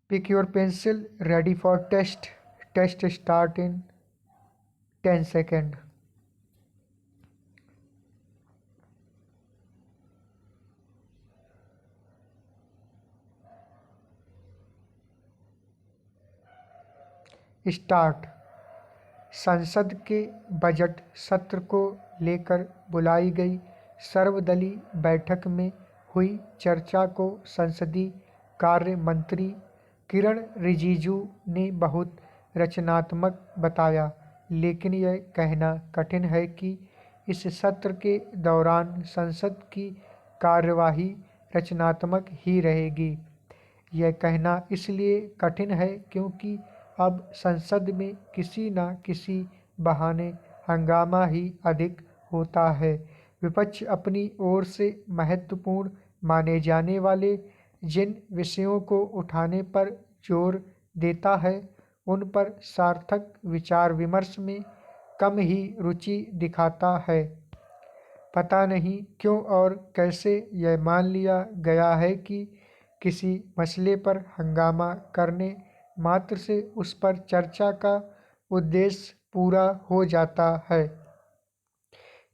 Pick your pencil, ready for test. Test start in 10 seconds. Start. संसद के budget सत्र को लेकर बुलाई गई सर्वदलीय बैठक में हुई चर्चा को संसदीय कार्य मंत्री किरण रिजिजू ने बहुत रचनात्मक बताया, लेकिन यह कहना कठिन है कि इस सत्र के दौरान संसद की कार्यवाही रचनात्मक ही रहेगी। यह कहना इसलिए कठिन है क्योंकि अब संसद में किसी न किसी बहाने हंगामा ही अधिक होता है। विपक्ष अपनी ओर से महत्वपूर्ण माने जाने वाले जिन विषयों को उठाने पर जोर देता है, उन पर सार्थक विचार विमर्श में कम ही रुचि दिखाता है। पता नहीं क्यों और कैसे यह मान लिया गया है कि किसी मसले पर हंगामा करने मात्र से उस पर चर्चा का उद्देश्य पूरा हो जाता है।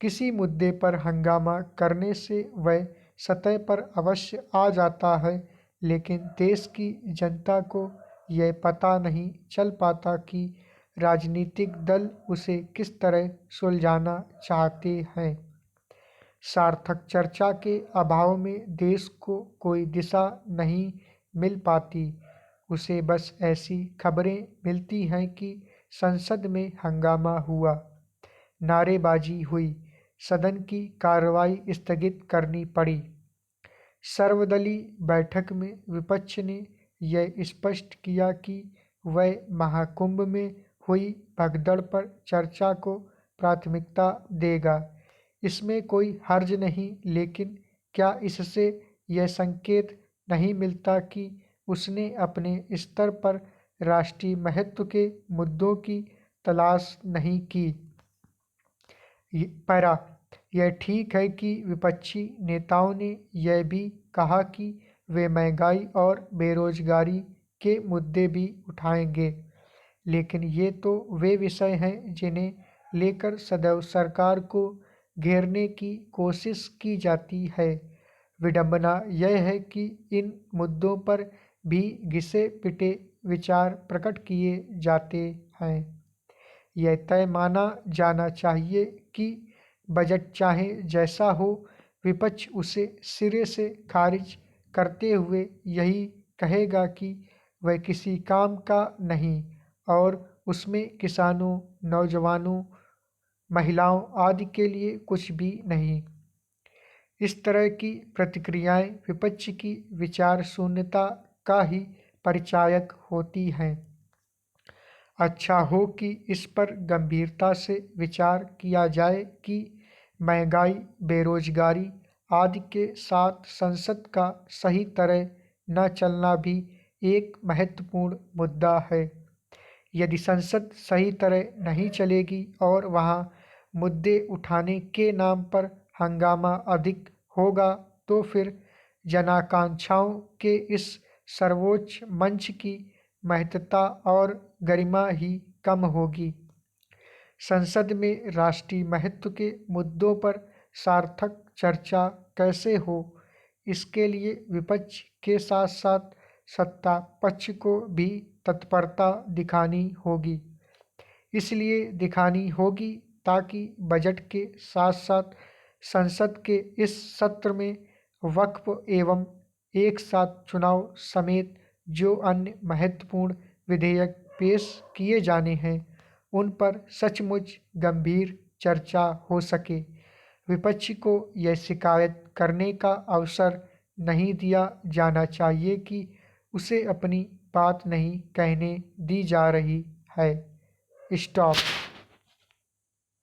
किसी मुद्दे पर हंगामा करने से वह सतह पर अवश्य आ जाता है, लेकिन देश की जनता को यह पता नहीं चल पाता कि राजनीतिक दल उसे किस तरह सुलझाना चाहते हैं। सार्थक चर्चा के अभाव में देश को कोई दिशा नहीं मिल पाती। उसे बस ऐसी खबरें मिलती हैं कि संसद में हंगामा हुआ, नारेबाजी हुई, सदन की कार्रवाई स्थगित करनी पड़ी। सर्वदलीय बैठक में विपक्ष ने यह स्पष्ट किया कि वह महाकुंभ में हुई भगदड़ पर चर्चा को प्राथमिकता देगा। इसमें कोई हर्ज नहीं, लेकिन क्या इससे यह संकेत नहीं मिलता कि उसने अपने स्तर पर राष्ट्रीय महत्व के मुद्दों की तलाश नहीं की? पैरा। यह ठीक है कि विपक्षी नेताओं ने यह भी कहा कि वे महंगाई और बेरोजगारी के मुद्दे भी उठाएंगे, लेकिन ये तो वे विषय हैं जिन्हें लेकर सदैव सरकार को घेरने की कोशिश की जाती है। विडंबना यह है कि इन मुद्दों पर भी घिसे पिटे विचार प्रकट किए जाते हैं। यह तय माना जाना चाहिए कि बजट चाहे जैसा हो, विपक्ष उसे सिरे से खारिज करते हुए यही कहेगा कि वह किसी काम का नहीं और उसमें किसानों, नौजवानों, महिलाओं आदि के लिए कुछ भी नहीं। इस तरह की प्रतिक्रियाएं विपक्ष की विचार शून्यता का ही परिचायक होती हैं। अच्छा हो कि इस पर गंभीरता से विचार किया जाए कि महंगाई, बेरोजगारी आदि के साथ संसद का सही तरह न चलना भी एक महत्वपूर्ण मुद्दा है। यदि संसद सही तरह नहीं चलेगी और वहां मुद्दे उठाने के नाम पर हंगामा अधिक होगा, तो फिर जनाकांक्षाओं के इस सर्वोच्च मंच की महत्ता और गरिमा ही कम होगी। संसद में राष्ट्रीय महत्व के मुद्दों पर सार्थक चर्चा कैसे हो, इसके लिए विपक्ष के साथ साथ सत्ता पक्ष को भी तत्परता दिखानी होगी। इसलिए दिखानी होगी ताकि बजट के साथ साथ संसद के इस सत्र में वक्फ एवं एक साथ चुनाव समेत जो अन्य महत्वपूर्ण विधेयक पेश किए जाने हैं, उन पर सचमुच गंभीर चर्चा हो सके। विपक्ष को यह शिकायत करने का अवसर नहीं दिया जाना चाहिए कि उसे अपनी बात नहीं कहने दी जा रही है। स्टॉप।